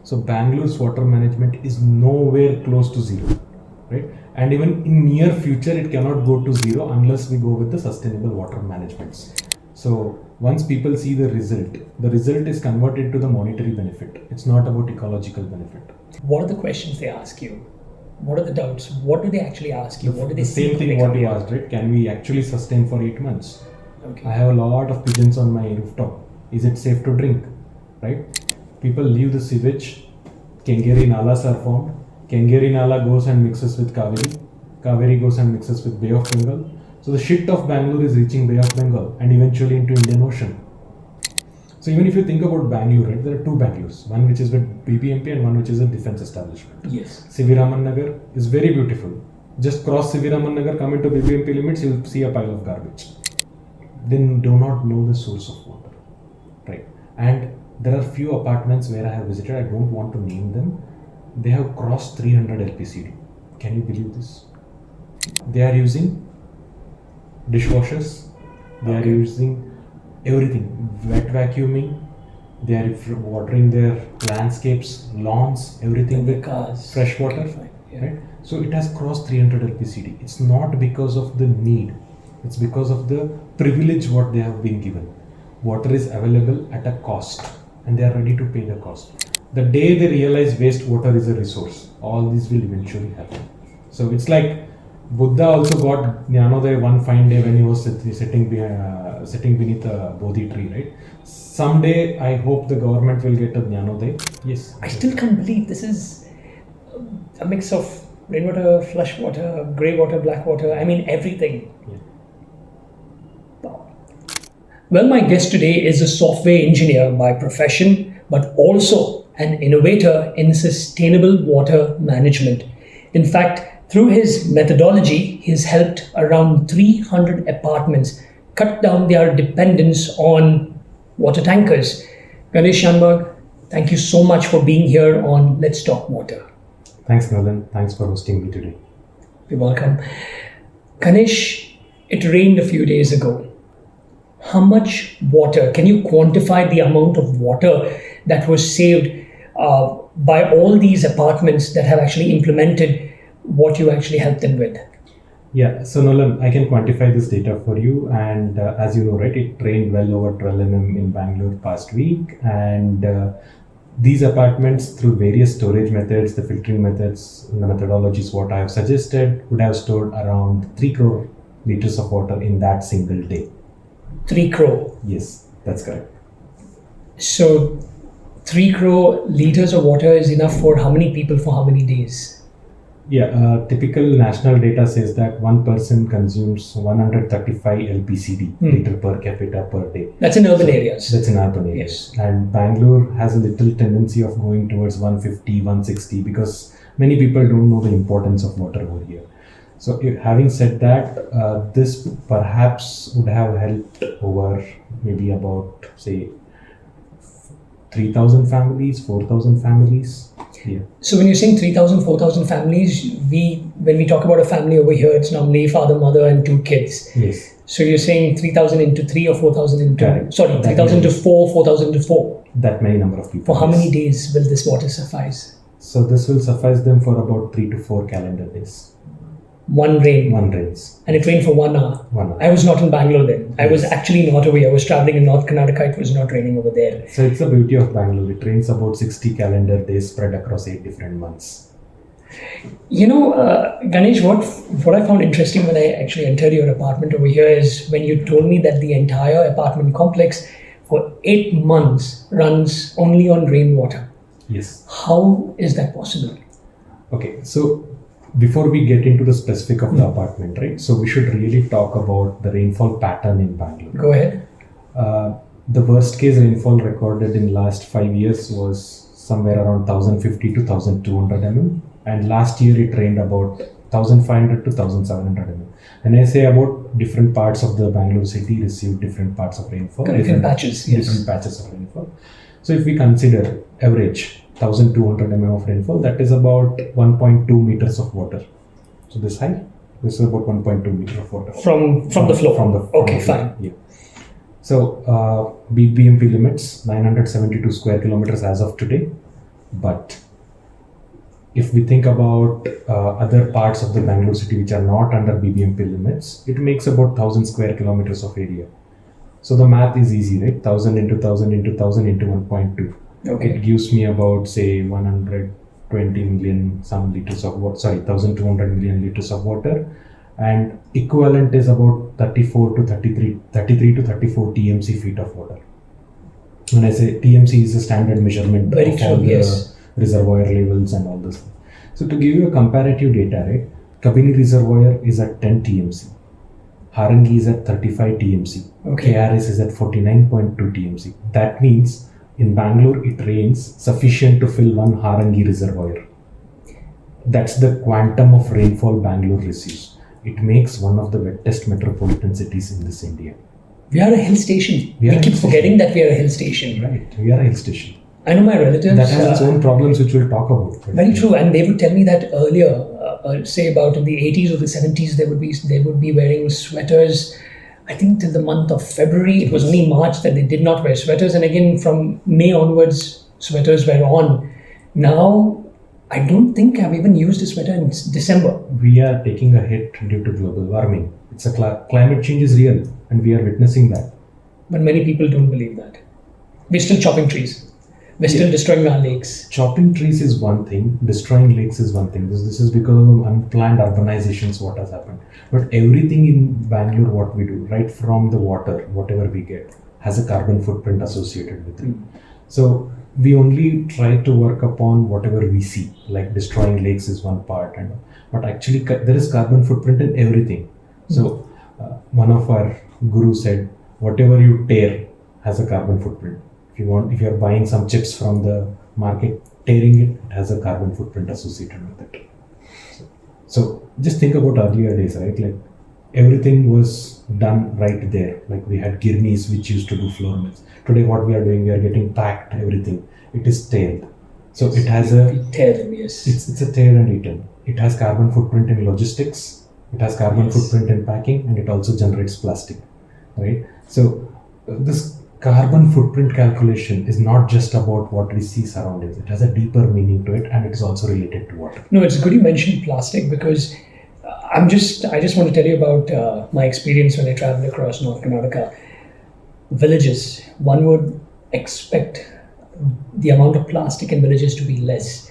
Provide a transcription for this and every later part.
So Bangalore's water management is nowhere close to zero, right? And even in near future, it cannot go to zero unless we go with the sustainable water managements. So once people see the result is converted to the monetary benefit. It's not about ecological benefit. What are the questions they ask you? What are the doubts? What do they actually ask you? What do they The same thing what you asked, right? Can we actually sustain for 8 months? Okay. I have a lot of pigeons on my rooftop. Is it safe to drink? Right? People leave the sewage. Kengeri nalas are formed. Kengeri nala goes and mixes with Kaveri. Kaveri goes and mixes with Bay of Bengal. So the shit of Bangalore is reaching Bay of Bengal and eventually into Indian Ocean. So even if you think about Bangalore, right, there are two Bangalores. One which is with BBMP and one which is a defense establishment. Yes. C.V. Raman Nagar is very beautiful. Just cross C.V. Raman Nagar, come into BBMP limits, you'll see a pile of garbage. They do not know the source of water, right? And there are few apartments where I have visited, I don't want to name them. They have crossed 300 LPCD. Can you believe this? They are using dishwashers, they are using everything, wet vacuuming, they are watering their landscapes, lawns, everything with cars, fresh water, okay, yeah. right? So it has crossed 300 LPCD. It's not because of the need, it's because of the privilege what they have been given. Water is available at a cost and they are ready to pay the cost. The day they realize wastewater is a resource, all this will eventually happen. So it's like Buddha also got Jnanodaya one fine day when he was sitting beneath a Bodhi tree, right? Someday I hope the government will get a Jnanodaya. Yes. I still can't believe this is a mix of rainwater, flush water, grey water, black water, I mean everything. Yeah. Well, my guest today is a software engineer by profession, but also an innovator in sustainable water management. In fact, through his methodology, he has helped around 300 apartments cut down their dependence on water tankers. Ganesh Shanbhag, thank you so much for being here on Let's Talk Water. Thanks, Nolan. Thanks for hosting me today. You're welcome. Ganesh, it rained a few days ago. How much water, can you quantify the amount of water that was saved by all these apartments that have actually implemented what you actually helped them with? Yeah, so Nolan, I can quantify this data for you, and as you know, right, it rained well over 12 mm in Bangalore past week, and these apartments, through various storage methods, the filtering methods, and the methodologies what I have suggested, would have stored around 3 crore liters of water in that single day. 3 crore? Yes, that's correct. So 3 crore liters of water is enough for how many people for how many days? Yeah, typical national data says that one person consumes 135 LPCD, liter per capita per day. That's in urban areas. That's in urban areas. Yes. And Bangalore has a little tendency of going towards 150, 160 because many people don't know the importance of water over here. So having said that, this perhaps would have helped over maybe about, say, 3,000 families, 4,000 families. Yeah. So when you're saying 3,000, 4,000 families, when we talk about a family over here, it's normally father, mother, and 2 kids. Yes. So you're saying 3,000 into 3 or 4,000 into... Correct. Sorry, 3,000 to 4, 4,000 to 4. That many number of people. For how many days will this water suffice? So this will suffice them for about 3 to 4 calendar days. One rain. One rains. And it rained for 1 hour. 1 hour. I was not in Bangalore then. I was actually not away. I was traveling in North Karnataka. It was not raining over there. So it's the beauty of Bangalore. It rains about 60 calendar days spread across 8 different months. You know, Ganesh, what I found interesting when I actually entered your apartment over here is when you told me that the entire apartment complex for 8 months runs only on rainwater. Yes. How is that possible? Okay, so before we get into the specific of the apartment, right? So we should really talk about the rainfall pattern in Bangalore. Go ahead. The worst case rainfall recorded in last 5 years was somewhere around 1,050 to 1,200 mm. And last year it rained about 1,500 to 1,700 mm. And I say about different parts of the Bangalore city received different parts of rainfall. Different patches, yes. Different patches of rainfall. So if we consider average 1,200 mm of rainfall, that is about 1.2 meters of water. So this high, this is about 1.2 meter of water. From the floor? From okay, the fine. Yeah. So BBMP limits 972 square kilometers as of today. But if we think about other parts of the Bangalore city which are not under BBMP limits, it makes about 1,000 square kilometers of area. So the math is easy, right? 1,000 into 1,000 into 1,000 into 1.2. Okay. It gives me about, say, 120 million some liters of water. Sorry, 1,200 million liters of water, and equivalent is about 34 to 33 to 34 TMC feet of water. When I say TMC is a standard measurement Very of true, all the yes. reservoir levels and all this. So to give you a comparative data, right? Kabini reservoir is at 10 TMC. Harangi is at 35 TMC. Okay. KRS is at 49.2 TMC. That means in Bangalore it rains sufficient to fill one Harangi reservoir. That's the quantum of rainfall Bangalore receives. It makes one of the wettest metropolitan cities in this India. We are a hill station. We keep forgetting that we are a hill station. Right, we are a hill station. I know my relatives. That has its own problems, which we'll talk about. Right? Very true, and they would tell me that earlier, say about in the 80s or the 70s, they would be wearing sweaters. I think till the month of February, it was only March that they did not wear sweaters, and again from May onwards, sweaters were on. Now, I don't think I've even used a sweater in December. We are taking a hit due to global warming. It's a climate change is real, and we are witnessing that. But many people don't believe that. We're still chopping trees. We're still destroying our lakes. Chopping trees is one thing, destroying lakes is one thing. This is because of unplanned urbanizations what has happened. But everything in Bangalore, what we do, right from the water, whatever we get, has a carbon footprint associated with it. So we only try to work upon whatever we see, like destroying lakes is one part, but actually there is carbon footprint in everything. So one of our gurus said, whatever you tear has a carbon footprint. If you're buying some chips from the market, tearing it has a carbon footprint associated with it. So just think about earlier days, right? Like everything was done right there. Like we had girnis which used to do floor mills. Today what we are doing, we are getting packed everything. It is tailed. So it has a... Tear them, yes. It's a tear and eaten. It has carbon footprint in logistics. It has carbon footprint in packing, and it also generates plastic, right? So this carbon footprint calculation is not just about what we see surroundings. It has a deeper meaning to it, and it is also related to water. No, it's good you mentioned plastic because I just want to tell you about my experience when I traveled across North Karnataka. Villages, one would expect the amount of plastic in villages to be less.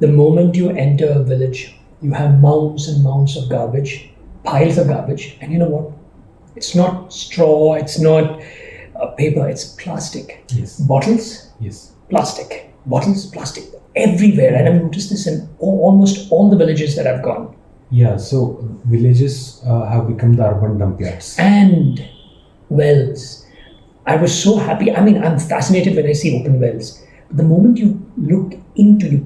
The moment you enter a village, you have mounds and mounds of garbage, piles of garbage, and you know what? It's not straw, it's not paper, it's plastic. Yes. Bottles? Yes. Plastic. Bottles, plastic. Everywhere. And I've noticed this in almost all the villages that I've gone. Yeah, so villages have become the urban dump yards. And wells. I was so happy. I mean, I'm fascinated when I see open wells. But the moment you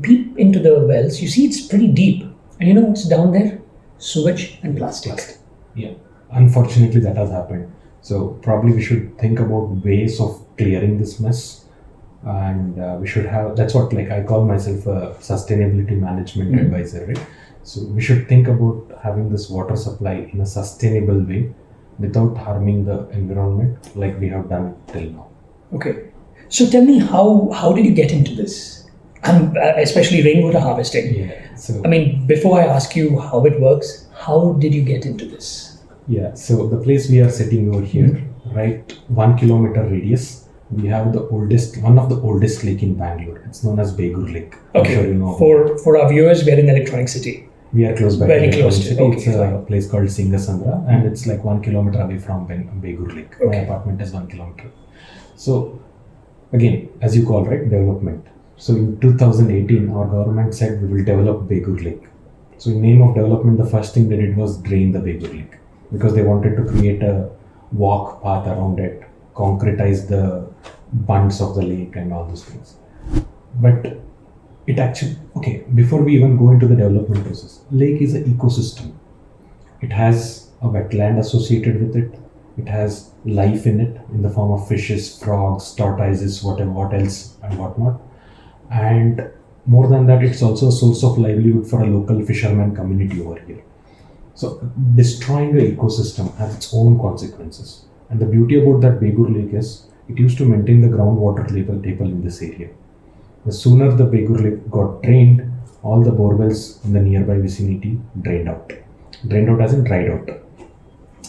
peep into the wells, you see it's pretty deep. And you know what's down there? Sewage and plastic. Yeah, unfortunately that has happened. So probably we should think about ways of clearing this mess, and we should have, that's what like I call myself a sustainability management advisor, right? So we should think about having this water supply in a sustainable way without harming the environment like we have done till now. Okay. So tell me, how did you get into this? Especially rainwater harvesting. Yeah. So I mean, before I ask you how it works, how did you get into this? yeah, so the place we are sitting over here, right, 1 kilometer radius, we have one of the oldest lake in Bangalore. It's known as Beur Lake. I'm Okay. sure you know. For our viewers, we are in Electronic City. We are close by. Very to close Electronic to- City. okay, It's a fine. place called Singasandra, and it's like 1 kilometer away from Beur Lake. My Okay. apartment is 1 kilometer. So again, as you call, right, development. So in 2018, our government said we will develop Beur Lake. So in name of development, the first thing they did was drain the Beur Lake, because they wanted to create a walk path around it, concretize the bunds of the lake and all those things. But it actually, okay, before we even go into the development process, lake is an ecosystem. It has a wetland associated with it. It has life in it in the form of fishes, frogs, tortoises, whatever, what else and whatnot. And more than that, it's also a source of livelihood for a local fisherman community over here. So destroying the ecosystem has its own consequences. And the beauty about that Beur Lake is it used to maintain the groundwater table in this area. The sooner the Begur Lake got drained, all the borewells in the nearby vicinity drained out. Drained out as in dried out.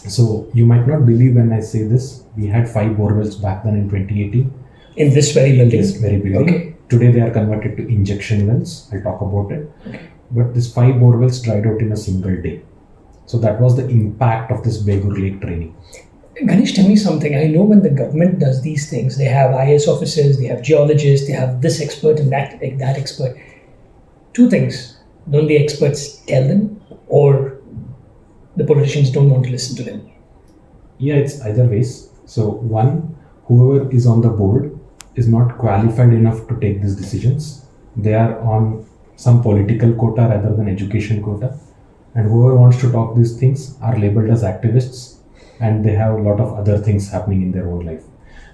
So you might not believe when I say this. We had 5 borewells back then in 2018. In this very building? Yes, very building. Okay. Today they are converted to injection wells. I'll talk about it. Okay. But this 5 borewells dried out in a single day. So that was the impact of this Begur Lake draining. Ganesh, tell me something. I know when the government does these things, they have IS officers, they have geologists, they have this expert and that expert. 2 things. Don't the experts tell them, or the politicians don't want to listen to them? Yeah, it's either ways. So one, whoever is on the board is not qualified enough to take these decisions. They are on some political quota rather than education quota. And whoever wants to talk these things are labeled as activists, and they have a lot of other things happening in their own life,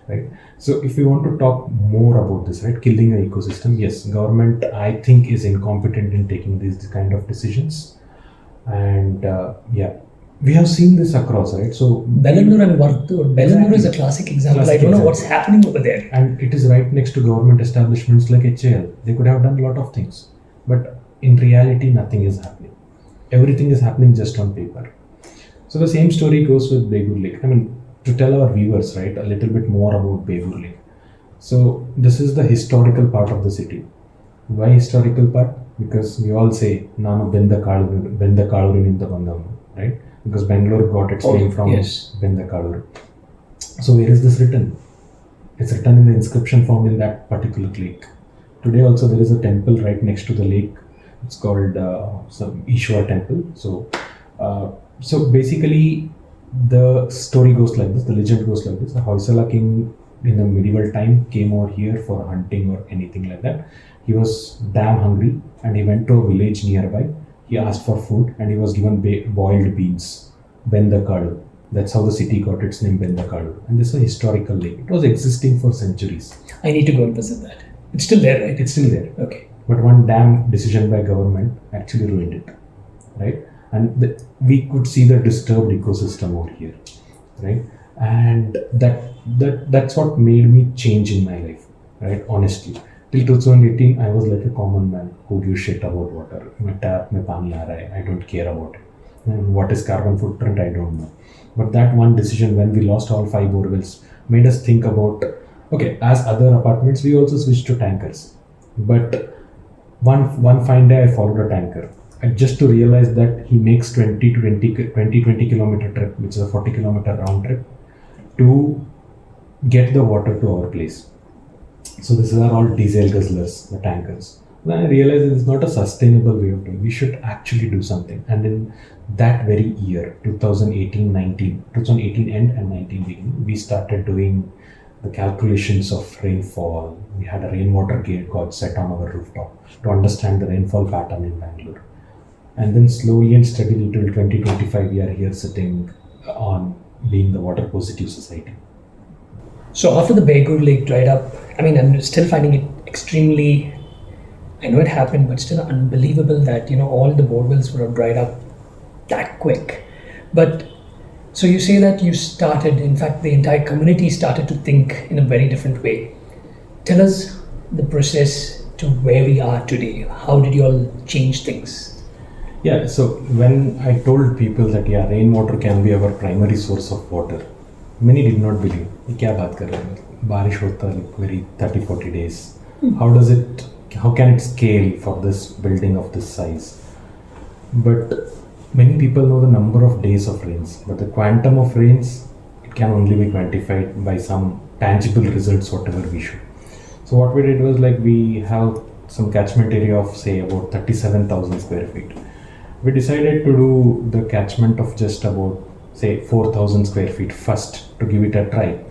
right? So if we want to talk more about this, right, killing an ecosystem, yes, government I think is incompetent in taking these kind of decisions. And yeah, we have seen this across, right? So Bangalore and Vartur. Bangalore is a classic example. I don't know what's happening over there. And it is right next to government establishments like HAL. They could have done a lot of things, but in reality, nothing is happening. Everything is happening just on paper. So the same story goes with Begur Lake. I mean, to tell our viewers, right, a little bit more about Begur Lake. So this is the historical part of the city. Why historical part? Because we all say, Nanu Benda Kaluru in the Bandam, right? Because Bangalore got its name from Benda Kaluru. So where is this written? It's written in the inscription found in that particular lake. Today also there is a temple right next to the lake. It's called some Ishwar temple. So basically, the story goes like this, the legend goes like this. The Hoysala king in the medieval time came over here for hunting or anything like that. He was damn hungry and he went to a village nearby. He asked for food and he was given boiled beans, Bendakadu. That's how the city got its name, Bendakadu. And this is a historical lake. It was existing for centuries. I need to go and visit that. It's still there, right? It's still there. Okay. But one damn decision by government actually ruined it, right? And we could see the disturbed ecosystem over here, right? And that's what made me change in my life, right? Honestly, till 2018, I was like a common man who gives shit about water. My tap, my pani aa raha hai, I don't care about it. And what is carbon footprint, I don't know. But that one decision when we lost all 5 borewells made us think about, okay, as other apartments, we also switched to tankers. But one fine day I followed a tanker. And just to realize that he makes 20 kilometer trip, which is a 40 kilometer round trip, to get the water to our place. So these are all diesel guzzlers, the tankers. Then I realized it's not a sustainable way of doing. We should actually do something. And in that very year, 2018 end and 19 beginning, we started doing the calculations of rainfall. We had a rainwater gate got set on our rooftop to understand the rainfall pattern in Bangalore. And then slowly and steadily till 2025, we are here sitting on being the water positive society. So after the Begur Lake dried up, I mean, I'm still finding it extremely, I know it happened, but still unbelievable that, all the borewells would have dried up that quick. But so you say that you started, in fact, the entire community started to think in a very different way. Tell us the process to where we are today. How did you all change things? Yeah, so when I told people that rainwater can be our primary source of water, many did not believe. Kya baat kar rahe hain? Barish hota very 30-40 days. How can it scale for this building of this size? But many people know the number of days of rains, but the quantum of rains, it can only be quantified by some tangible results, whatever we should. So what we did was we have some catchment area of say about 37,000 square feet. We decided to do the catchment of just about say 4,000 square feet first to give it a try,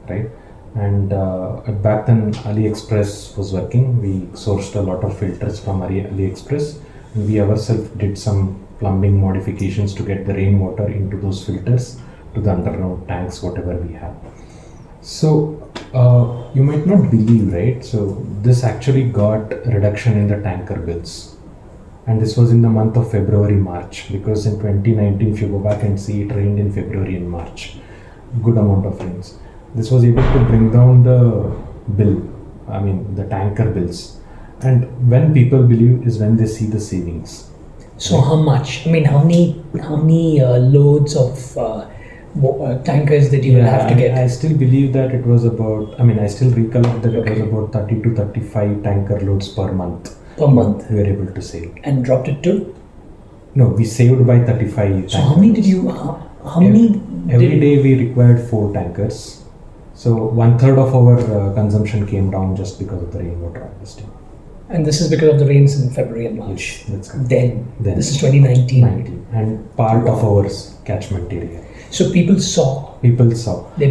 right? And back then AliExpress was working. We sourced a lot of filters from AliExpress, and we ourselves did some plumbing modifications to get the rainwater into those filters to the underground tanks, whatever we have. So you might not believe, right? So this actually got a reduction in the tanker bills. And this was in the month of February, March, because in 2019, if you go back and see, it rained in February and March. Good amount of rains. This was able to bring down the bill, the tanker bills. And when people believe is when they see the savings. So how much? I mean, how many loads of tankers that you will have to get? I still believe that it was about, I still recollect that it was about 30 to 35 tanker loads per month. Per month. We were able to save. And dropped it to? No, we saved by 35. So how many did you, how many? Every day we required 4 tankers. So 1/3 of our consumption came down just because of the rainwater harvesting. And this is because of the rains in February and March. Yes, that's correct. Then. This is 19. 2019. And part of our catchment area. So people saw. They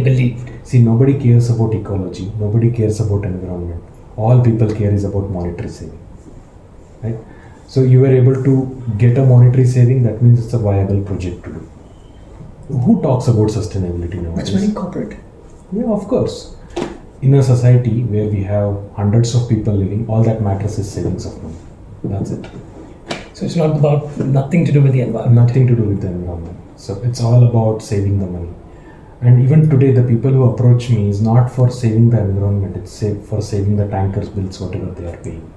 believed. See, nobody cares about ecology. Nobody cares about environment. All people care is about monetary saving. Right? So you were able to get a monetary saving. That means it's a viable project to do. Who talks about sustainability nowadays? That's very corporate. Yeah, of course. In a society where we have hundreds of people living, all that matters is savings of money. That's it. So it's not about nothing to do with the environment. Nothing to do with the environment. So it's all about saving the money. And even today, the people who approach me is not for saving the environment, it's for saving the tankers' bills, whatever they are paying.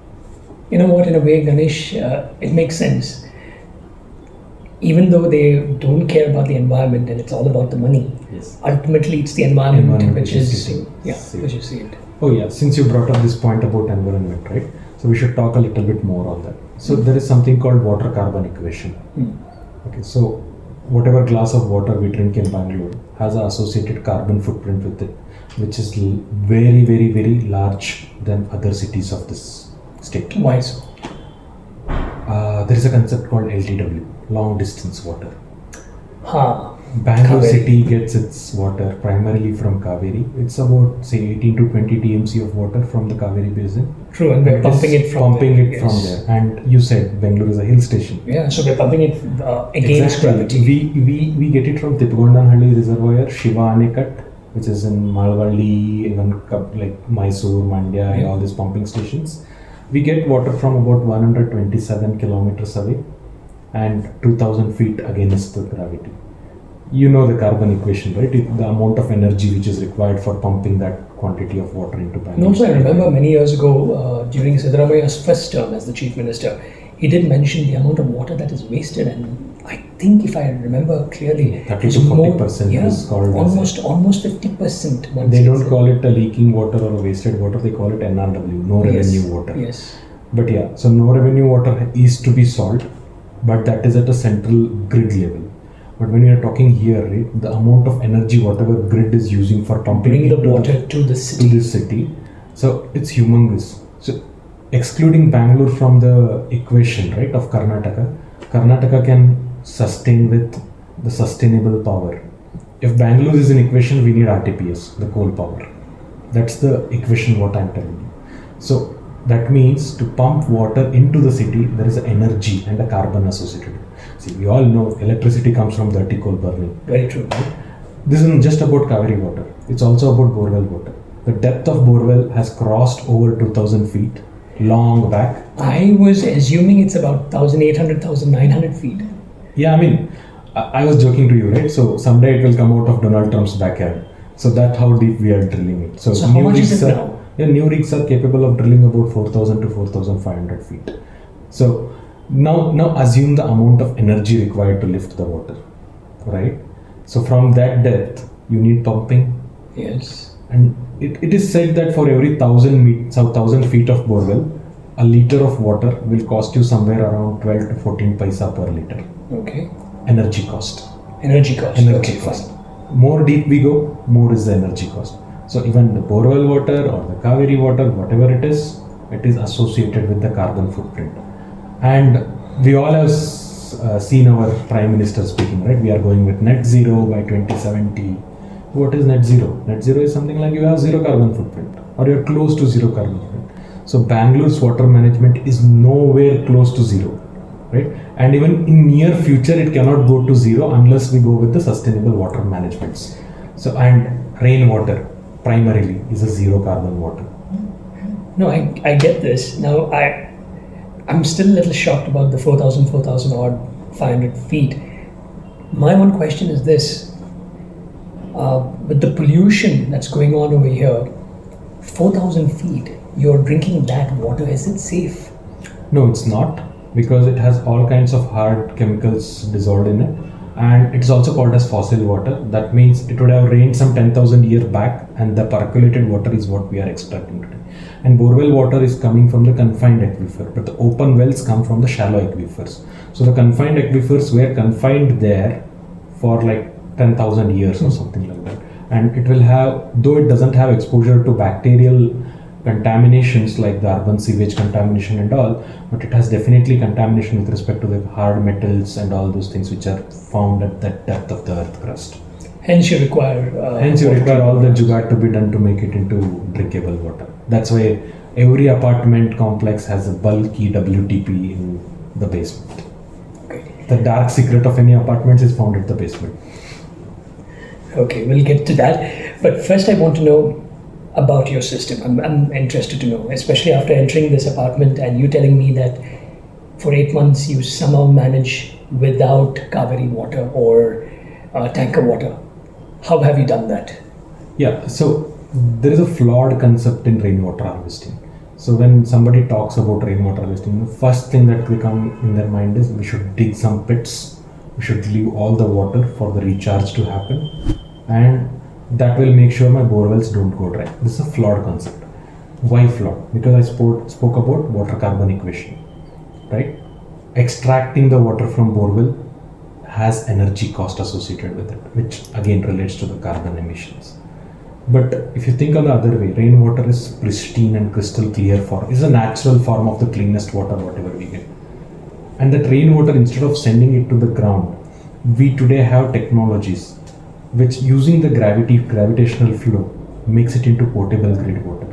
You know what, in a way, Ganesh, it makes sense. Even though they don't care about the environment and it's all about the money, yes, ultimately it's the environment which is it. Oh yeah, since you brought up this point about environment, right? So we should talk a little bit more on that. So there is something called water carbon equation. Okay, so whatever glass of water we drink in Bangalore has an associated carbon footprint with it, which is very, very, very large than other cities of this state. Why so? There is a concept called LDW, long distance water. Kaveri. Bangalore city gets its water primarily from Kaveri. It's about say 18 to 20 TMC of water from the Kaveri basin. True, and we're pumping it from there. From there. And you said Bengaluru is a hill station. Yeah, so we're pumping it against gravity. We get it from Tipgondanhalli Reservoir, Shiva Anikat, which is in Malvalli, even like Mysore, Mandya, all these pumping stations. We get water from about 127 kilometers away and 2000 feet against the gravity. You know the carbon equation, right? The amount of energy which is required for pumping that quantity of water into Bangalore. And also I remember many years ago, during Siddaramaia's first term as the Chief Minister, he did mention the amount of water that is wasted, and I think if I remember clearly, 30 to 40% is called almost 50%. They don't call it a leaking water or a wasted water, they call it NRW, no revenue water. Yes. But yeah, so no revenue water is to be solved, but that is at a central grid level. But when you are talking here, right, the amount of energy whatever grid is using for pumping the water to this city, so it's humongous. So excluding Bangalore from the equation, right, of Karnataka can sustain with the sustainable power. If Bangalore is an equation, we need RTPS, the coal power. That's the equation what I'm telling you. So that means to pump water into the city, there is an energy and a carbon associated. See, we all know electricity comes from dirty coal burning. Very true. This isn't just about Kaveri water. It's also about borewell water. The depth of borewell has crossed over 2000 feet long back. I was assuming it's about 1800, 1900 feet. Yeah, I was joking to you, right? So someday it will come out of Donald Trump's backyard. So that's how deep we are drilling it. So how much is it now? Yeah, new rigs are capable of drilling about 4000 to 4500 feet. So now assume the amount of energy required to lift the water, right? So from that depth, you need pumping. Yes. And it is said that for every 1000 feet of borewell, a liter of water will cost you somewhere around 12 to 14 paisa per liter. Okay. Energy cost. Energy cost. More deep we go, more is the energy cost. So even the borewell water or the Kaveri water, whatever it is associated with the carbon footprint. And we all have seen our Prime Minister speaking, right? We are going with net zero by 2070. What is net zero? Net zero is something like you have zero carbon footprint or you're close to zero carbon footprint. So Bangalore's water management is nowhere close to zero, right? And even in near future, it cannot go to zero unless we go with the sustainable water managements. So, and rainwater primarily is a zero carbon water. No, I get this. Now, I'm still a little shocked about the 4,000 odd 500 feet. My one question is this. With the pollution that's going on over here, 4,000 feet, you're drinking that water. Is it safe? No, it's not, because it has all kinds of hard chemicals dissolved in it, and it's also called as fossil water. That means it would have rained some 10,000 years back, and the percolated water is what we are extracting today. And borewell water is coming from the confined aquifer, but the open wells come from the shallow aquifers. So the confined aquifers were confined there for like 10,000 years or something like that. And it will have, though it doesn't have exposure to bacterial contaminations like the urban sewage contamination and all, but it has definitely contamination with respect to the hard metals and all those things which are found at the depth of the earth crust. Hence, you require. All the jugaad to be done to make it into drinkable water. That's why every apartment complex has a bulky WTP in the basement. Okay. The dark secret of any apartments is found at the basement. Okay, we'll get to that. But first, I want to know about your system. I'm interested to know, especially after entering this apartment and you telling me that for 8 months you somehow manage without Kaveri water or tanker water. How have you done that? Yeah, so there is a flawed concept in rainwater harvesting. So when somebody talks about rainwater harvesting, the first thing that will come in their mind is we should dig some pits, we should leave all the water for the recharge to happen, and that will make sure my borewells don't go dry. This is a flawed concept. Why flawed? Because I spoke about water carbon equation, right? Extracting the water from borewell has energy cost associated with it, which again relates to the carbon emissions. But if you think on the other way, rainwater is pristine and crystal clear is a natural form of the cleanest water whatever we get. And that rainwater, instead of sending it to the ground, we today have technologies which, using the gravitational flow, makes it into potable grade water,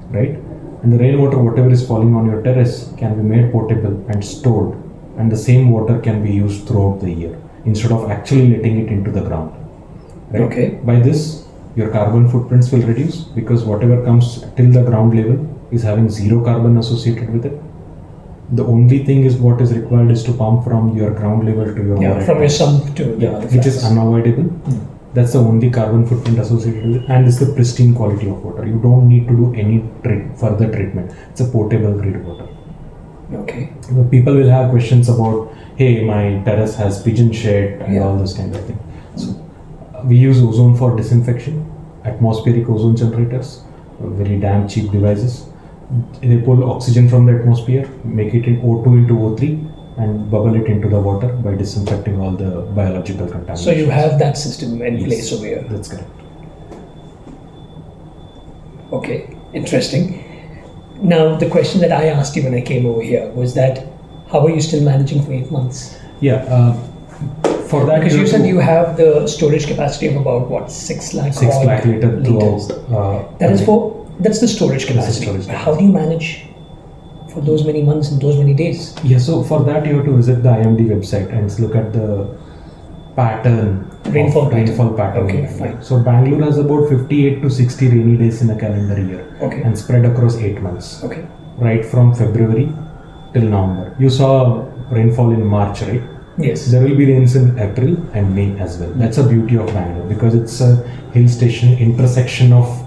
right? And the rainwater, whatever is falling on your terrace, can be made potable and stored, and the same water can be used throughout the year instead of actually letting it into the ground, right? Okay. By this, your carbon footprints will reduce, because whatever comes till the ground level is having zero carbon associated with it. The only thing is what is required is to pump from your ground level to your from your sump to the other which is unavoidable. That's the only carbon footprint associated with it, and it's the pristine quality of water. You don't need to do any further treatment. It's a potable grade water. Okay. People will have questions about, hey, my terrace has pigeon shed and all those kind of things. So we use ozone for disinfection, atmospheric ozone generators, very damn cheap devices. They pull oxygen from the atmosphere, make it in O2 into O3, and bubble it into the water by disinfecting all the biological contaminants. So you have that system in place over here. That's correct. Okay, interesting. Now, the question that I asked you when I came over here was that, how are you still managing for 8 months? Yeah, for that, because you said you have the storage capacity of about what, 6 lakh 6 lakh liter liters. That's the storage capacity. How do you manage for those many months and those many days? Yeah, so for that you have to visit the IMD website and look at the pattern, rainfall pattern. Okay, fine. So Bangalore has about 58 to 60 rainy days in a calendar year, okay, and spread across 8 months. Okay. Right from February till November. You saw rainfall in March, right? Yes. There will be rains in April and May as well. That's the beauty of Bangalore, because it's a hill station intersection of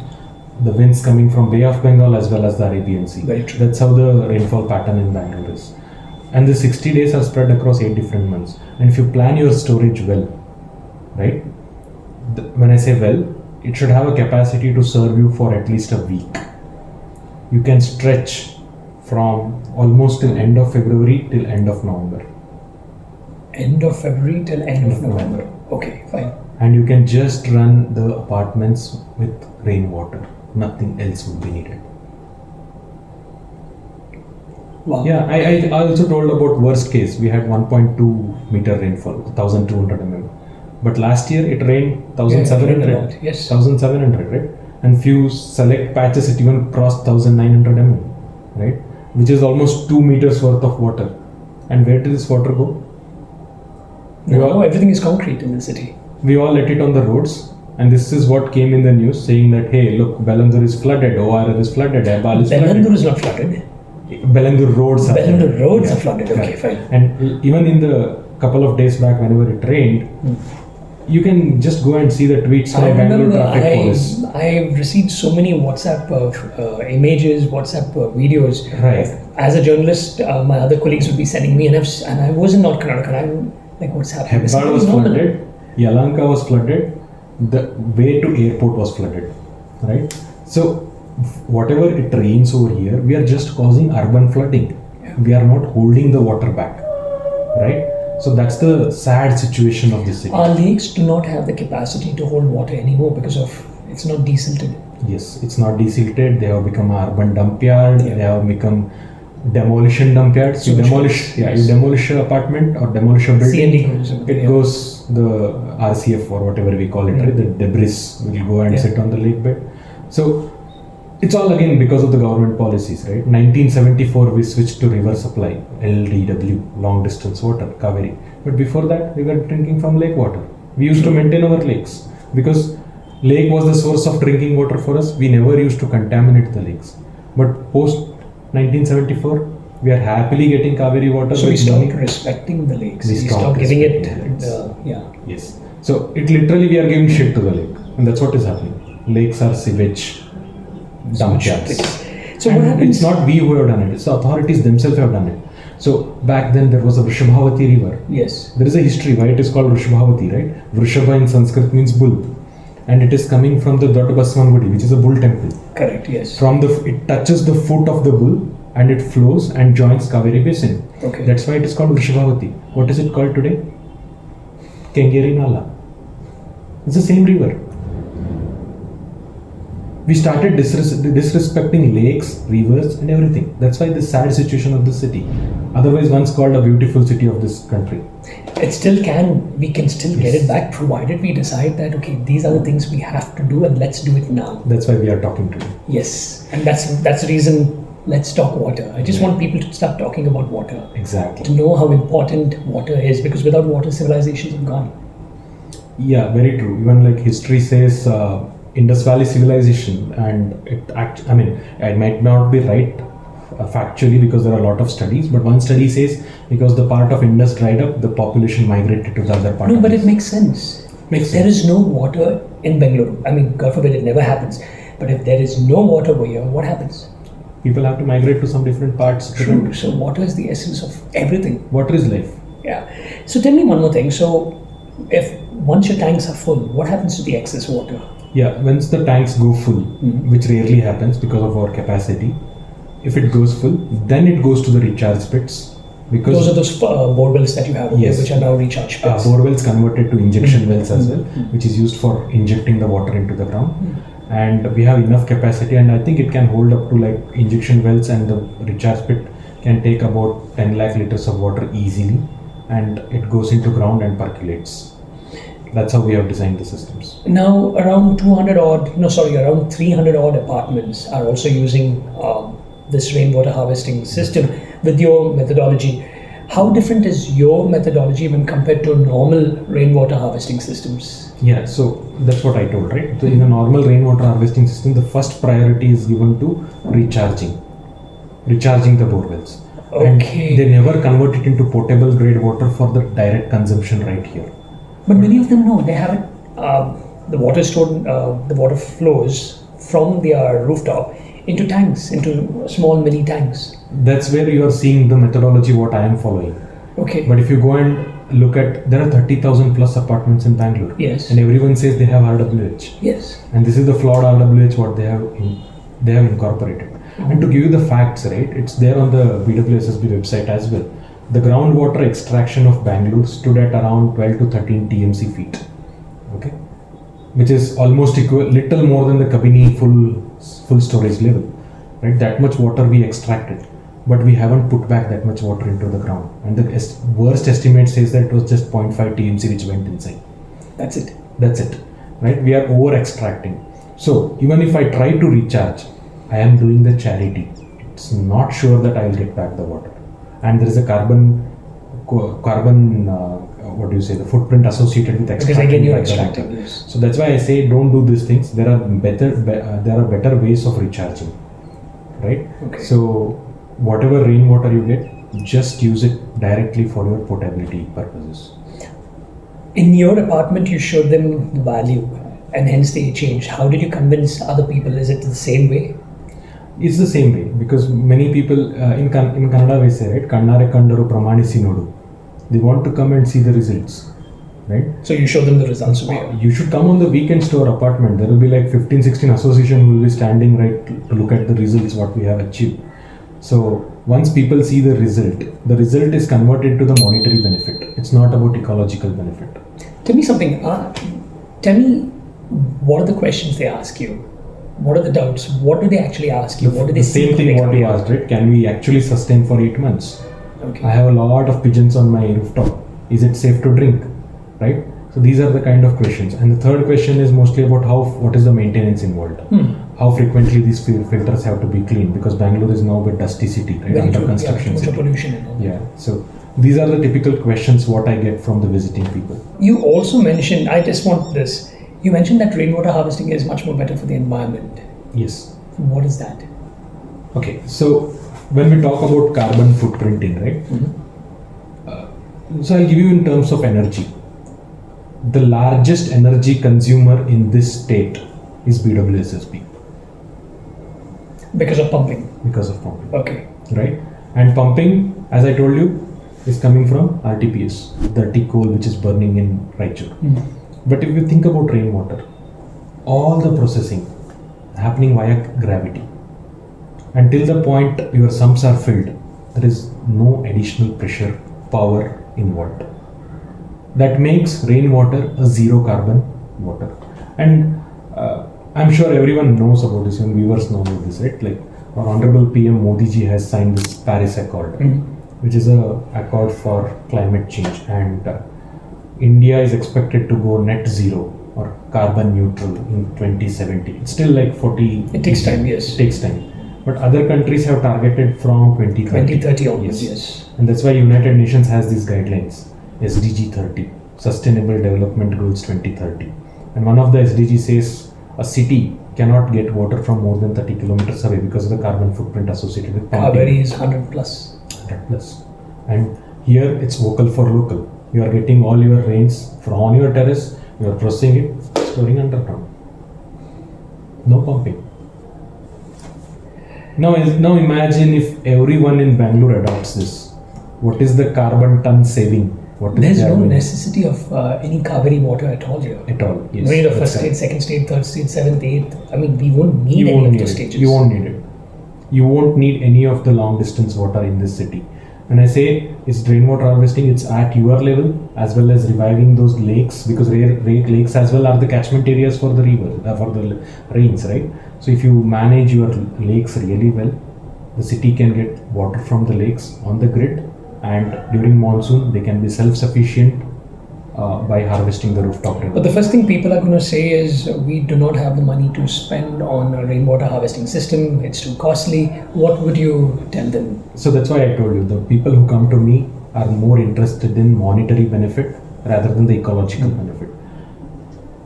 the winds coming from Bay of Bengal as well as the Arabian Sea. Very true. That's how the rainfall pattern in Bangalore is. And the 60 days are spread across 8 different months. And if you plan your storage well, right? When I say well, it should have a capacity to serve you for at least a week. You can stretch from almost till end of February till end of November. End of February till end of November. Okay, fine. And you can just run the apartments with rainwater. Nothing else would be needed. Wow. Yeah, I also told about worst case. We had 1.2 meter rainfall, 1200 mm. But last year it rained 1700. Yes. 1700, right? And few select patches it even crossed 1900 mm, right? Which is almost 2 meters worth of water. And where did this water go? No, everything is concrete in the city. We all let it on the roads. And this is what came in the news, saying that, hey, look, Bellandur is flooded, ORR is flooded, Ebal is flooded. Bellandur is not flooded. Bellandur roads are flooded. Bellandur roads are flooded, okay, fine. And even in the couple of days back, whenever it rained, You can just go and see the tweets I from Bangalore remember traffic police. I received so many WhatsApp images, WhatsApp videos. Right. As a journalist, my other colleagues would be sending me, and I was in North Karnataka, and I'm like, what's happening? This Hebbal was is normal. flooded, Yalanka was flooded, the way to airport was flooded, right? So, whatever it rains over here, we are just causing urban flooding. Yeah. We are not holding the water back, right? So, that's the sad situation of this city. Our lakes do not have the capacity to hold water anymore because of it's not desilted. Yes, it's not desilted, they have become an urban dump yard, Yeah. they have become demolition dump yards. You Sewage demolish, pits, yeah, yes. you demolish an apartment or demolish a building. CND goes over there, It yeah. goes the RCF or whatever we call it, right? The debris will go and Yeah. sit on the lake bed. So it's all again because of the government policies, right? 1974 we switched to river supply, LDW, long distance water, Kaveri. But before that we were drinking from lake water. We used to maintain our lakes because lake was the source of drinking water for us. We never used to contaminate the lakes. But post 1974 we are happily getting Kaveri water. So we with stopped money. respecting the lakes. We We stopped stopped giving it respecting the lakes. yeah. Yes. So it literally we are giving shit to the lake, and that's what is happening. Lakes are sewage dump yards. So And what happens? it's not we who have done it; it's the authorities themselves have done it. So back then there was a Rushavati river. Yes. There is a history why it is called Rushavati, right? Vrishava in Sanskrit means bull, and it is coming from the Doddabaswangudi, which is a bull temple. Correct. Yes. It touches the foot of the bull and it flows and joins Kaveri basin. Okay. That's why it is called Rushavati. What is it called today? Kengeri Nala. It's the same river. We started disrespecting lakes, rivers, and everything. That's why the sad situation of the city. Otherwise, once called a beautiful city of this country. It still can. We can still get it back, provided we decide that okay, these are the things we have to do, and let's do it now. That's why we are talking today. Yes, and that's the reason. Let's talk water. I just want people to start talking about water. Exactly. To know how important water is, because without water, civilizations have gone. Yeah, very true. Even like history says, Indus Valley civilization, and it might not be right factually because there are a lot of studies, but one study says because the part of Indus dried up, the population migrated to the other part. No, but it makes sense. Makes If there is no water in Bengaluru, I mean, God forbid it never happens, but if there is no water over here, what happens? People have to migrate to some different parts. True. So water is the essence of everything. Water is life. Yeah. So tell me one more thing. So if once your tanks are full, what happens to the excess water? Yeah, once the tanks go full, which rarely happens because of our capacity, if it goes full, then it goes to the recharge pits. Because Those are those bore wells that you have, Yes. which are now recharge pits. bore wells converted to injection wells as well, which is used for injecting the water into the ground. And we have enough capacity, and I think it can hold up to like injection wells, and the recharge pit can take about 10 lakh liters of water easily, and it goes into ground and percolates. That's how we have designed the systems. Now, around 300 odd apartments are also using this rainwater harvesting system with your methodology. How different is your methodology when compared to normal rainwater harvesting systems? Yeah, so that's what I told, right? So in a normal rainwater harvesting system, the first priority is given to recharging the bore wells. Okay. And they never convert it into potable grade water for the direct consumption right here. But many of them know they have it. The water stored, the water flows from their rooftop into tanks, into small mini tanks. That's where you are seeing the methodology what I am following. Okay. But if you go and look at, there are 30,000 plus apartments in Bangalore. Yes. And everyone says they have RWH. Yes. And this is the flawed RWH what they have incorporated. And to give you the facts, right, it's there on the BWSSB website as well. The groundwater extraction of Bangalore stood at around 12 to 13 TMC feet, okay, which is almost equal, little more than the Kabini full storage level, right? That much water we extracted, but we haven't put back that much water into the ground. And the worst estimate says that it was just 0.5 TMC which went inside. That's it. That's it, right? We are over extracting. So even if I try to recharge, I am doing the charity. It's not sure that I will get back the water. And there is a carbon the footprint associated with extracting. Because again, you're back the extracting. water. Yes. So that's why I say don't do these things. There are better ways of recharging, right? Okay. So whatever rainwater you get, just use it directly for your potability purposes. In your apartment, you showed them the value, and hence they changed. How did you convince other people? Is it the same way? It's the same way because many people in Kannada we say, right, Kannare Kandaru Pramanisi Nodu. They want to come and see the results, right? So you show them the results over here. You should come on the weekends to our apartment. There will be like 15, 16 association who will be standing right to look at the results, what we have achieved. So once people see the result is converted to the monetary benefit. It's not about ecological benefit. Tell me something. Tell me, what are the questions they ask you? What are the doubts? What do they actually ask you? What do they The same thing what you asked, right? Can we actually sustain for 8 months? Okay. I have a lot of pigeons on my rooftop. Is it safe to drink? Right? So these are the kind of questions. And the third question is mostly about what is the maintenance involved? How frequently these filters have to be cleaned, because Bangalore is now a dusty city, right? Very Under true. construction Yeah, too much city. pollution and all that. Yeah. So these are the typical questions what I get from the visiting people. You also mentioned, I just want this, you mentioned that rainwater harvesting is much more better for the environment. Yes. What is that? Okay. So when we talk about carbon footprinting, right? So I'll give you in terms of energy. The largest energy consumer in this state is BWSSB Because of pumping. because of pumping, Okay. right? And pumping, as I told you, is coming from RTPS, dirty coal which is burning in Raichur. But if you think about rainwater, all the processing happening via gravity. Until the point your sumps are filled, there is no additional pressure, power involved. That makes rainwater a zero carbon water. And I'm sure everyone knows about this, and viewers know about this, right? Like our Honorable PM Modi ji has signed this Paris Accord, which is a accord for climate change, and India is expected to go net zero or carbon neutral in 2070. It's still like 40. It takes time, yes. It takes time. But other countries have targeted from 2030. 2030 onwards, yes. And that's why United Nations has these guidelines, SDG 30, Sustainable Development Goals 2030. And one of the SDG says a city cannot get water from more than 30 kilometers away because of the carbon footprint associated with pumping. Kaveri is 100 plus. 100 plus. And here it's vocal for local. You are getting all your rains from on your terrace, you are processing it, storing underground. No pumping. Now imagine if everyone in Bangalore adopts this. What is the carbon ton saving? What is There's that no doing? necessity of any Kaveri water at all here. At all. Yes. No need of that's first right. stage, second stage, third stage, seventh, eighth. I mean, we won't need You any won't of need those it. stages. You won't need it. You won't need any of the long distance water in this city. When I say it's rainwater harvesting, it's at your level as well as reviving those lakes, because lakes as well are the catchment areas for the river, for the rains, right? So if you manage your lakes really well, the city can get water from the lakes on the grid, and during monsoon they can be self-sufficient by harvesting the rooftop rainwater. But the first thing people are going to say is we do not have the money to spend on a rainwater harvesting system. It's too costly. What would you tell them? So that's why I told you, the people who come to me are more interested in monetary benefit rather than the ecological benefit.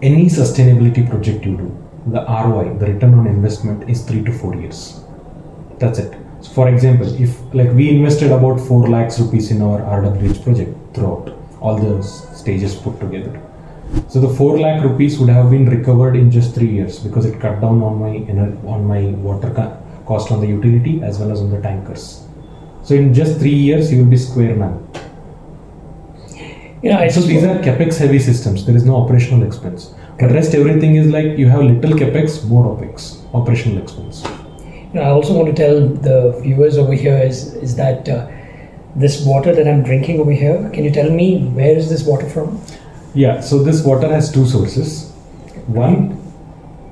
Any sustainability project you do, the ROI, the return on investment, is 3 to 4 years. That's it. So for example, if like we invested about 4 lakhs rupees in our RWH project throughout all the stages put together. So the 4 lakh rupees would have been recovered in just 3 years because it cut down on my water cost on the utility as well as on the tankers. So in just 3 years you will be square man. So these are capex heavy systems. There is no operational expense. But rest everything is like you have little capex, more opex, operational expense. I also want to tell the viewers over here is that this water that I'm drinking over here, can you tell me where is this water from? Yeah, so this water has 2 sources. One,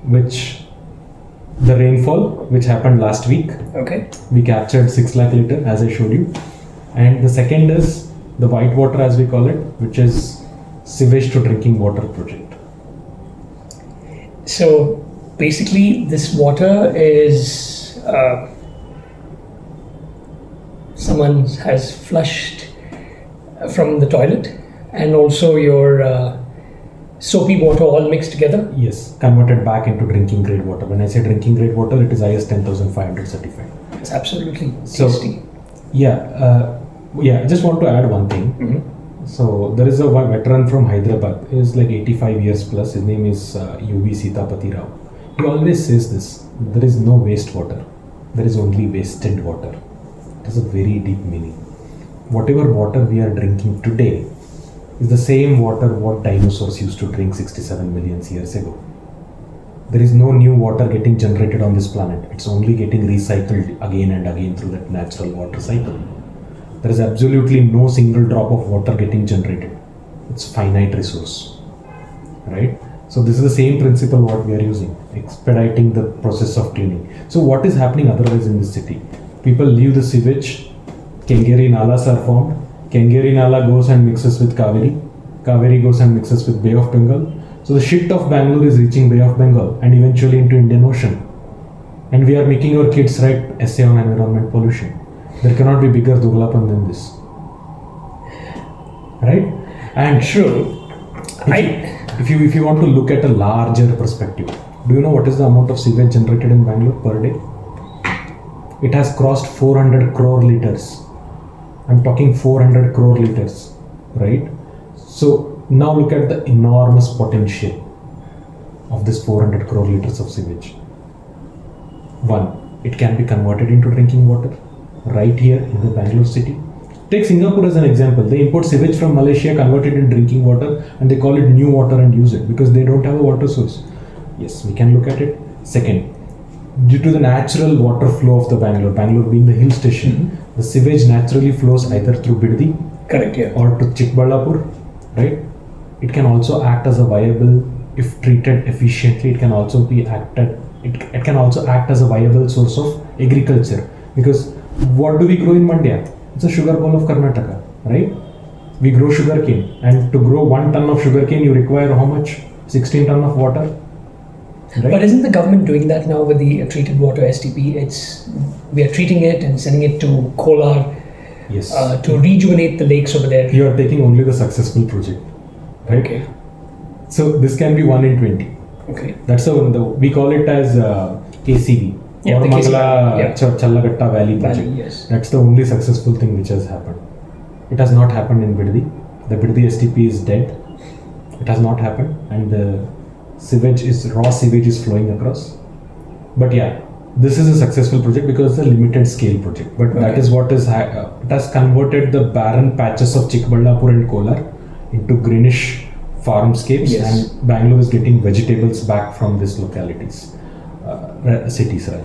which the rainfall, which happened last week. Okay. We captured 6 lakh liter as I showed you. And the second is the white water as we call it, which is sewage to drinking water project. So basically this water is someone has flushed from the toilet, and also your soapy water all mixed together. Yes, converted back into drinking grade water. When I say drinking grade water, it is IS 10500 certified. It's absolutely So, tasty. I just want to add one thing. So there is a veteran from Hyderabad. He is like 85 years plus. His name is UB Sitapati Rao. He always says this: there is no wastewater. There is only wasted water. It has a very deep meaning. Whatever water we are drinking today is the same water what dinosaurs used to drink 67 million years ago. There is no new water getting generated on this planet. It's only getting recycled again and again through that natural water cycle. There is absolutely no single drop of water getting generated. It's finite resource, right? So this is the same principle what we are using, expediting the process of cleaning. So what is happening otherwise in this city? People leave the sewage, Kengeri Nalas are formed, Kengeri Nala goes and mixes with Kaveri, Kaveri goes and mixes with Bay of Bengal. So the shit of Bangalore is reaching Bay of Bengal and eventually into Indian Ocean. And we are making our kids write essay on environment pollution. There cannot be bigger duglapan than this. Right? And True. if you want to look at a larger perspective, do you know what is the amount of sewage generated in Bangalore per day? It has crossed 400 crore liters. I'm talking 400 crore liters, right? So now look at the enormous potential of this 400 crore liters of sewage. One, it can be converted into drinking water right here in the Bangalore city. Take Singapore as an example. They import sewage from Malaysia, convert it into drinking water, and they call it new water and use it because they don't have a water source. Yes, we can look at it. Second, due to the natural water flow of the Bangalore being the hill station, the sewage naturally flows either through Biddi Correct, yeah. or to Chikballapur, right? It can also act as a viable, if treated efficiently, it can also be acted. It can also act as a viable source of agriculture because what do we grow in Mandya? It's a sugar bowl of Karnataka, right? We grow sugarcane, and to grow 1 ton of sugarcane, you require how much? 16 ton of water, right? But isn't the government doing that now with the treated water STP? We are treating it and sending it to Kolar Yes. to rejuvenate the lakes over there. You are taking only the successful project, right? Okay. So this can be 1 in 20. Okay. That's we call it as KCV. Yeah, the Koramangala KCV, Challagatta Valley project. Valley, yes. That's the only successful thing which has happened. It has not happened in Biddi. The Biddi STP is dead. It has not happened, and the raw sewage is flowing across. But yeah, this is a successful project because it's a limited scale project. But that is what is it has converted the barren patches of Chikballapur and Kolar into greenish farmscapes, Yes. and Bangalore is getting vegetables back from these localities, cities rather.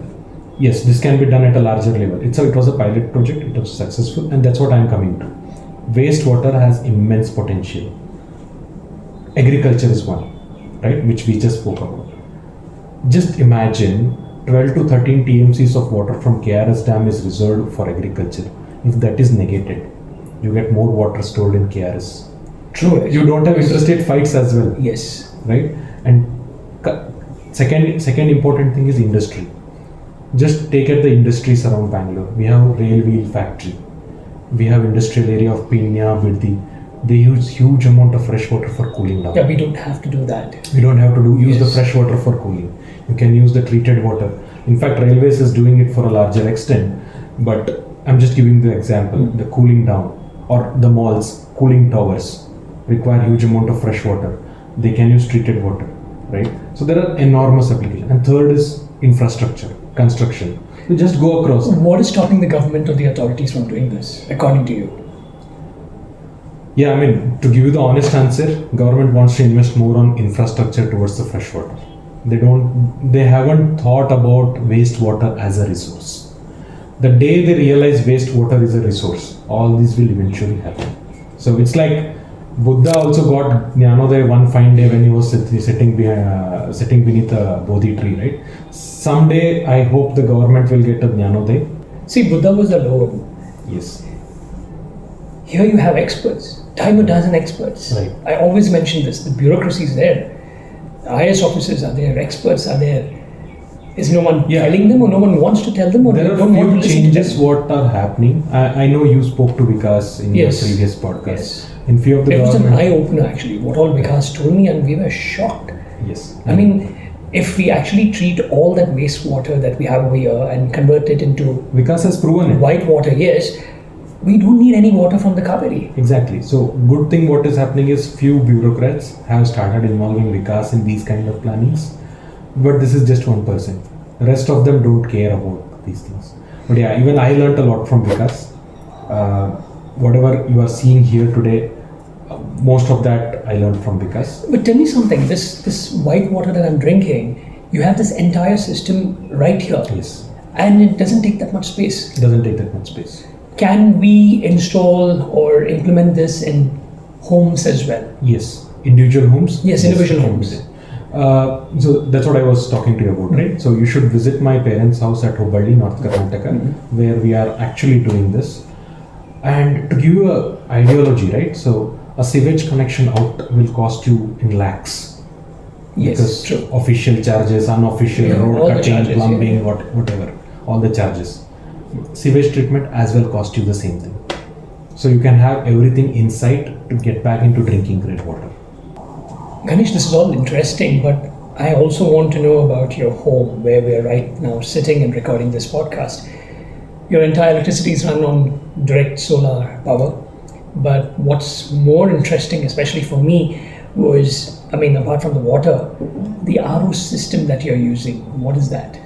Yes, this can be done at a larger level. It was a pilot project, it was successful, and that's what I'm coming to. Wastewater has immense potential. Agriculture is one, right, which we just spoke about. Just imagine 12 to 13 TMCs of water from KRS dam is reserved for agriculture. If that is negated, you get more water stored in KRS. True. You don't have interstate fights as well, Yes. right? And second important thing is industry. Just take at the industries around Bangalore. We have rail wheel factory. We have industrial area of Pinya, Biddi. They use huge amount of fresh water for cooling down. Yeah, we don't have to do that. We don't have to use the Yes. fresh water for cooling. You can use the treated water. In fact, railways is doing it for a larger extent. But I'm just giving the example. The cooling down or the malls, cooling towers require huge amount of fresh water. They can use treated water, right? So there are enormous applications. And third is infrastructure, construction. You just go across. What is stopping the government or the authorities from doing this, according to you? Yeah, I mean, to give you the honest answer, government wants to invest more on infrastructure towards the fresh water. They haven't thought about wastewater as a resource. The day they realize wastewater is a resource, all this will eventually happen. So it's like Buddha also got Jnanodaya one fine day when he was sitting beneath a Bodhi tree, right? Someday I hope the government will get a Jnanodaya. See, Buddha was alone. Yes. Here you have experts, time a dozen experts. Right. I always mention this. The bureaucracy is there. IS officers are there. Experts are there. Is no one telling them, or no one wants to tell them, or There they are don't want to few listen changes to them? what are happening. I know you spoke to Vikas in Yes. your previous podcast. Yes. In few of the It was an government. eye-opener actually, what all Vikas told me, and we were shocked. Yes. I mean, if we actually treat all that wastewater that we have over here and convert it into Vikas has proven it. white water, yes, we don't need any water from the Kaveri. Exactly. So good thing what is happening is few bureaucrats have started involving Vikas in these kind of plannings, but this is just 1%. The rest of them don't care about these things. But yeah, even I learnt a lot from Vikas. Whatever you are seeing here today, most of that I learned from Vikas. But tell me something, this white water that I'm drinking, you have this entire system right here. Yes. And it doesn't take that much space. It doesn't take that much space. Can we install or implement this in homes as well? Yes. Individual homes? Yes, individual homes. So that's what I was talking to you about, right? So you should visit my parents' house at Hubballi, North Karnataka, where we are actually doing this. And to give you an ideology, right? So a sewage connection out will cost you in lakhs. Yes, because true. Official charges, unofficial All road the cutting, charges, plumbing, whatever, all the charges. Sewage treatment as well cost you the same thing. So you can have everything inside to get back into drinking grade water. Ganesh, this is all interesting, but I also want to know about your home where we are right now sitting and recording this podcast. Your entire electricity is run on direct solar power. But what's more interesting, especially for me, was, apart from the water, the RO system that you're using. What is that?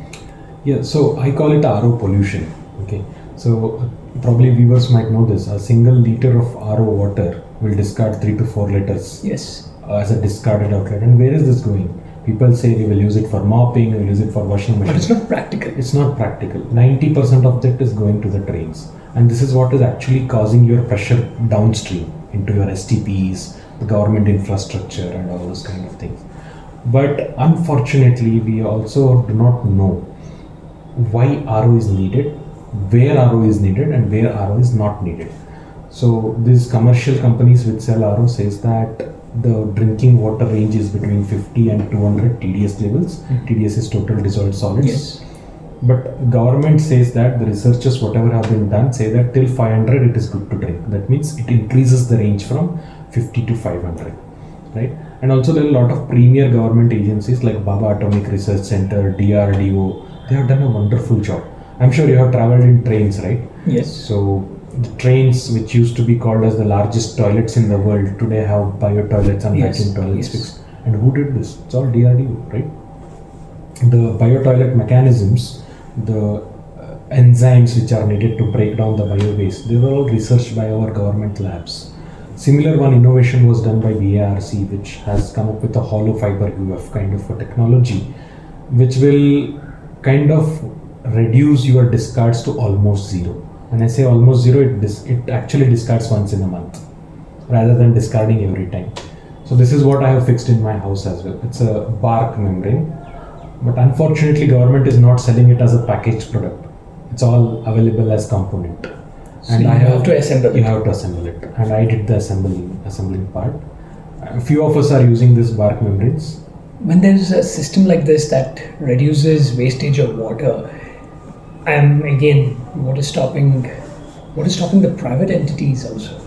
Yeah, so I call it RO pollution. Okay, so probably viewers might know this. A single liter of RO water will discard 3 to 4 liters. Yes. As a discarded outlet. And where is this going? People say we will use it for mopping, we will use it for washing machine. But it's not practical. It's not practical. 90% of that is going to the drains. And this is what is actually causing your pressure downstream into your STPs, the government infrastructure and all those kind of things. But unfortunately, we also do not know why RO is needed, where RO is needed and where RO is not needed. So these commercial companies which sell RO says that the drinking water range is between 50 and 200 TDS levels. TDS is total dissolved solids. Yes. But government says that the researchers whatever have been done say that till 500 it is good to drink. That means it increases the range from 50 to 500, right? And also there are a lot of premier government agencies like Baba Atomic Research Center, DRDO. They have done a wonderful job. I'm sure you have traveled in trains, right? Yes. So the trains which used to be called as the largest toilets in the world today have bio toilets and vacuum toilets fixed. And who did this? It's all DRDO, right? The bio toilet mechanisms, the enzymes which are needed to break down the bio waste, they were all researched by our government labs. Similar one innovation was done by BARC, which has come up with a hollow fiber UF kind of a technology which will kind of reduce your discards to almost zero. When I say almost zero, it actually discards once in a month rather than discarding every time. So this is what I have fixed in my house as well. It's a bark membrane, but unfortunately government is not selling it as a packaged product. It's all available as component. So and you have to assemble it. You have to assemble it. And I did the assembling part. A few of us are using this bark membranes. When there's a system like this that reduces wastage of water, again, what is stopping the private entities also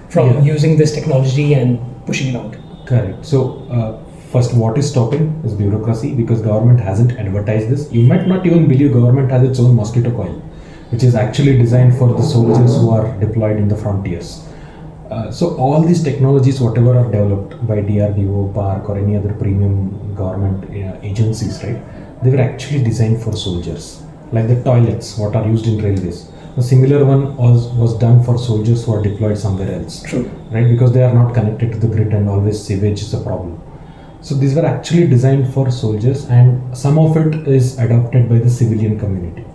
from using this technology and pushing it out? Correct. So first, what is stopping is bureaucracy, because government hasn't advertised this. You might not even believe government has its own mosquito coil, which is actually designed for the soldiers who are deployed in the frontiers. So all these technologies, whatever are developed by DRDO, BARC or any other premium government agencies, right? They were actually designed for soldiers. Like the toilets, what are used in railways. A similar one was done for soldiers who are deployed somewhere else. True. Right? Because they are not connected to the grid and always sewage is a problem. So these were actually designed for soldiers, and some of it is adopted by the civilian community.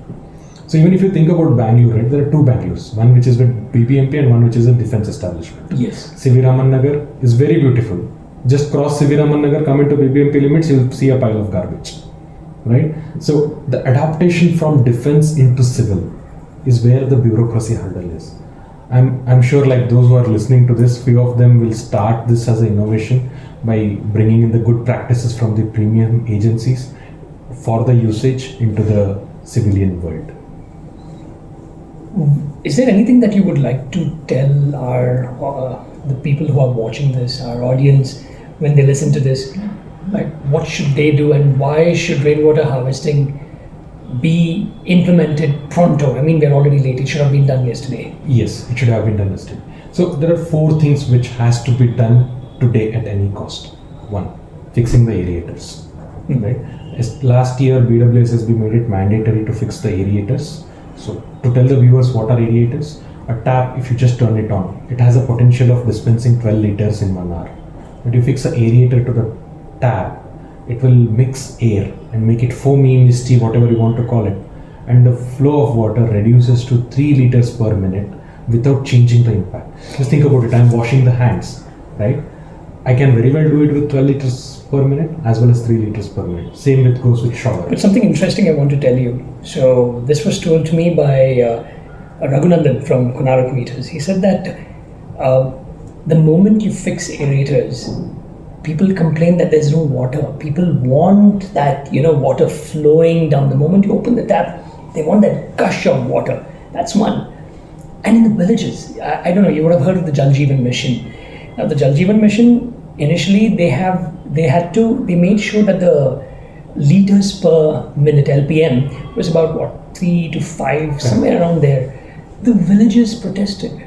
So even if you think about Bangalore, right, there are two Bangalores, one which is with BBMP and one which is a defense establishment. Yes. CV Raman Nagar is very beautiful. Just cross CV Raman Nagar, come into BBMP limits, you'll see a pile of garbage. Right? So the adaptation from defense into civil is where the bureaucracy hurdle is. I'm sure like those who are listening to this, few of them will start this as an innovation by bringing in the good practices from the premium agencies for the usage into the civilian world. Is there anything that you would like to tell the people who are watching this, our audience, when they listen to this? Like, what should they do and why should rainwater harvesting be implemented pronto? I mean, we're already late. It should have been done yesterday. Yes, it should have been done yesterday. So there are 4 things which has to be done today at any cost. 1, fixing the aerators. Right? Last year, BWSSB made it mandatory to fix the aerators. So to tell the viewers what are aerators, a tap, if you just turn it on, it has a potential of dispensing 12 liters in 1 hour. But you fix the aerator to the tap, it will mix air and make it foamy, misty, whatever you want to call it. And the flow of water reduces to 3 liters per minute without changing the impact. Just think about it, I'm washing the hands, right? I can very well do it with 12 liters per minute as well as 3 liters per minute. Same with goes with shower. But something interesting I want to tell you. So this was told to me by Raghunandan from Konarak Meters. He said that the moment you fix aerators, people complain that there's no water. People want that, water flowing down. The moment you open the tap, they want that gush of water. That's one. And in the villages, I don't know, you would have heard of the Jal Jeevan Mission. Now, the Jal Jeevan Mission, initially they made sure that the liters per minute, LPM, was about 3 to 5, somewhere around there. The villagers protested.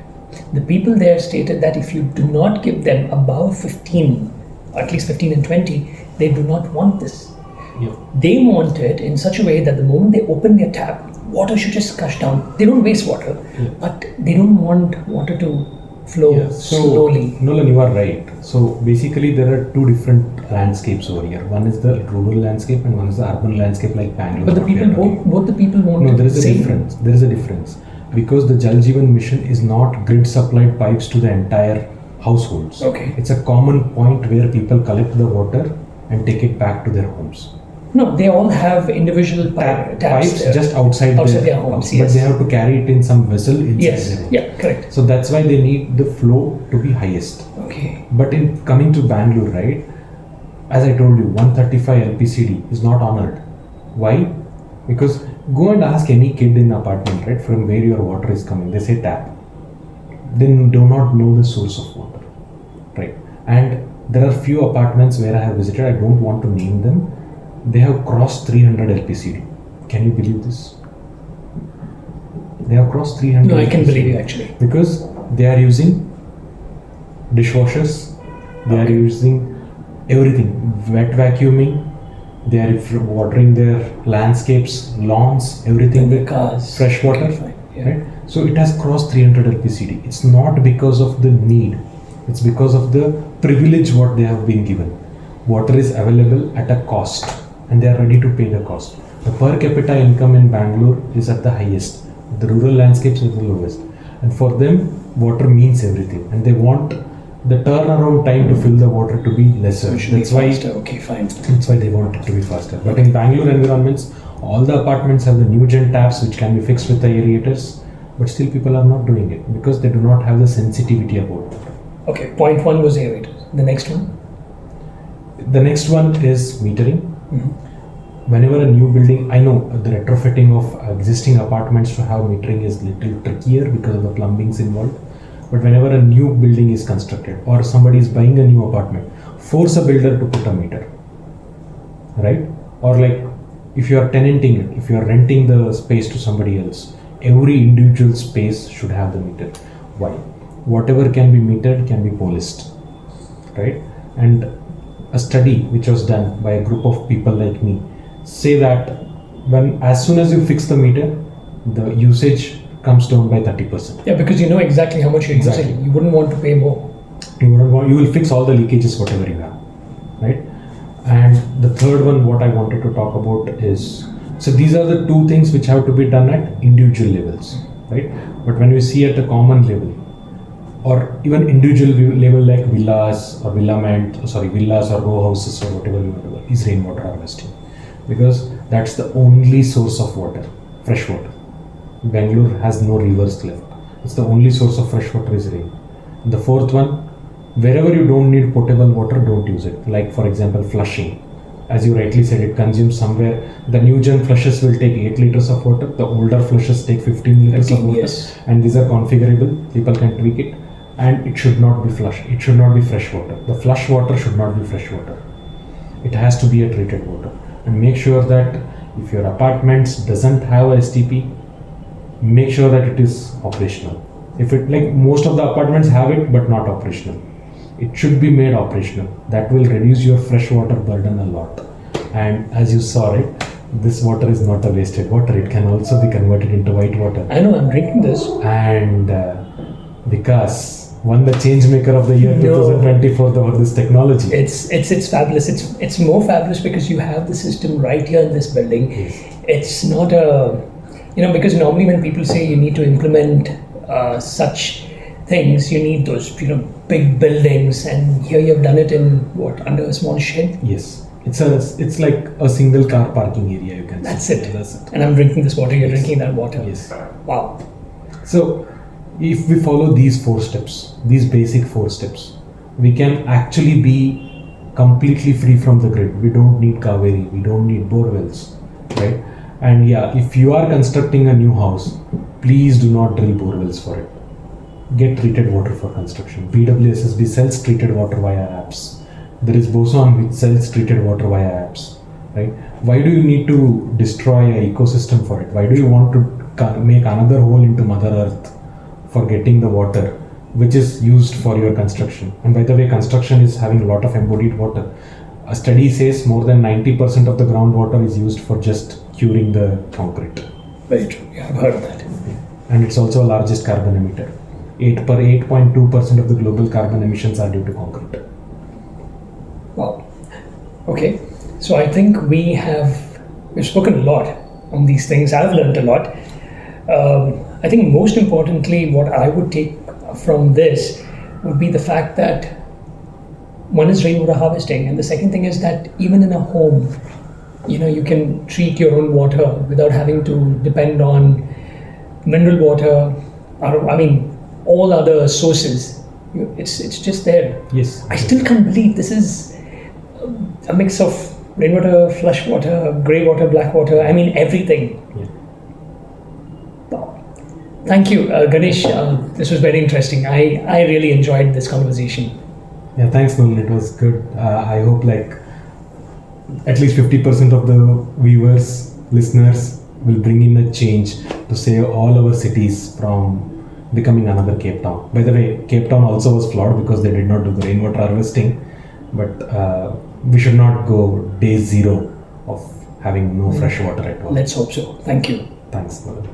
The people there stated that if you do not give them above 15, or at least 15 and 20, they do not want this. Yeah. They want it in such a way that the moment they open their tap, water should just gush down. They don't waste water, but they don't want water to flow slowly. Nolan, you are right. So basically there are 2 different landscapes over here. One is the rural landscape and one is the urban landscape like Bangalore. But the people, both the people want No, there is a difference. There is a difference. Because the Jal Jeevan Mission is not grid supplied pipes to the entire households. Okay. It's a common point where people collect the water and take it back to their homes. No, they all have individual taps pipes just outside their homes, but they have to carry it in some vessel inside Yes, their home. yeah, correct. So that's why they need the flow to be highest. Okay. But in coming to Bangalore, right, as I told you, 135 LPCD is not honored. Why? Because go and ask any kid in apartment, right, from where your water is coming. They say tap. They do not know the source of water, right? And there are few apartments where I have visited. I don't want to name them. They have crossed 300 LPCD. Can you believe this? They have crossed 300. No, I can LPCD. believe you actually. Because they are using dishwashers, they are using everything, wet vacuuming, they are watering their landscapes, lawns, everything And the with cars. fresh water. Okay, fine. Yeah. Right? So it has crossed 300 LPCD. It's not because of the need, it's because of the privilege what they have been given. Water is available at a cost and they are ready to pay the cost. The per capita income in Bangalore is at the highest, the rural landscapes are the lowest. And for them, water means everything and they want the turnaround time to fill the water to be lesser. So it should be faster. Okay, fine. That's why they want it to be faster. But in Bangalore environments, all the apartments have the new gen taps which can be fixed with the aerators, but still people are not doing it because they do not have the sensitivity about water. Okay, point 1 was aerators. The next one? The next one is metering. Whenever a new building, I know the retrofitting of existing apartments to have metering is little trickier because of the plumbings involved. But whenever a new building is constructed or somebody is buying a new apartment, force a builder to put a meter, right? Or like if you are tenanting it, if you are renting the space to somebody else, every individual space should have the meter. Why? Whatever can be metered can be policed, right? And a study which was done by a group of people like me say that as soon as you fix the meter, the usage comes down by 30%. Yeah, because you know exactly how much you're using. You wouldn't want to pay more. You will fix all the leakages whatever you have, right? And the third one what I wanted to talk about is, so these are the 2 things which have to be done at individual levels, right? But when we see at a common level or even individual level like villas or villas or row houses or whatever you want to call, is rainwater harvesting, because that's the only source of water, fresh water. Bangalore has no rivers left. It's the only source of fresh water is rain. The fourth one, wherever you don't need potable water, don't use it. Like for example, flushing. As you rightly said, it consumes somewhere. The new gen flushes will take 8 liters of water. The older flushes take 15 liters of water. Yes. And these are configurable. People can tweak it. And it should not be flush. It should not be fresh water. The flush water should not be fresh water. It has to be a treated water. And make sure that If your apartments doesn't have a STP, make sure that it is operational. If it, like most of the apartments have it but not operational, it should be made operational. That will reduce your freshwater burden a lot. And as you saw, right, this water is not a wasted water. It can also be converted into white water. I know, I'm drinking this. And Vikas won the change maker of the year 2024 for this technology. It's fabulous. It's more fabulous because you have the system right here in this building. Yes. It's not a, because normally when people say you need to implement such things, you need those big buildings, and here you've done it in under a small shed. Yes, it's like a single car parking area, you can That's say. it. That's it. And I'm drinking this water. You're drinking that water. Yes. Wow. So if we follow these 4 steps, these basic 4 steps, we can actually be completely free from the grid. We don't need Kaveri, we don't need bore wells, right? And yeah, if you are constructing a new house, please do not drill bore wells for it. Get treated water for construction. BWSSB sells treated water via apps. There is Boson which sells treated water via apps, right? Why do you need to destroy an ecosystem for it? Why do you want to make another hole into Mother Earth for getting the water which is used for your construction? And by the way, construction is having a lot of embodied water. A study says more than 90% of the groundwater is used for just curing the concrete. Very true. Yeah, I've heard of that. And it's also the largest carbon emitter. 8.2% of the global carbon emissions are due to concrete. Wow. Okay. So I think we've spoken a lot on these things. I've learned a lot. I think most importantly, what I would take from this would be the fact that one is rainwater harvesting, and the second thing is that even in a home, you can treat your own water without having to depend on mineral water, or all other sources. It's just there. Yes. I still can't believe this is a mix of rainwater, flush water, grey water, black water. Everything. Yeah. Wow. Thank you, Ganesh. This was very interesting. I really enjoyed this conversation. Yeah, thanks, Nolan. It was good. I hope at least 50% of the viewers, listeners will bring in a change to save all our cities from becoming another Cape Town. By the way, Cape Town also was flawed because they did not do the rainwater harvesting, but we should not go day 0 of having no fresh water at all. Let's hope so. Thank you. Thanks, Nolan.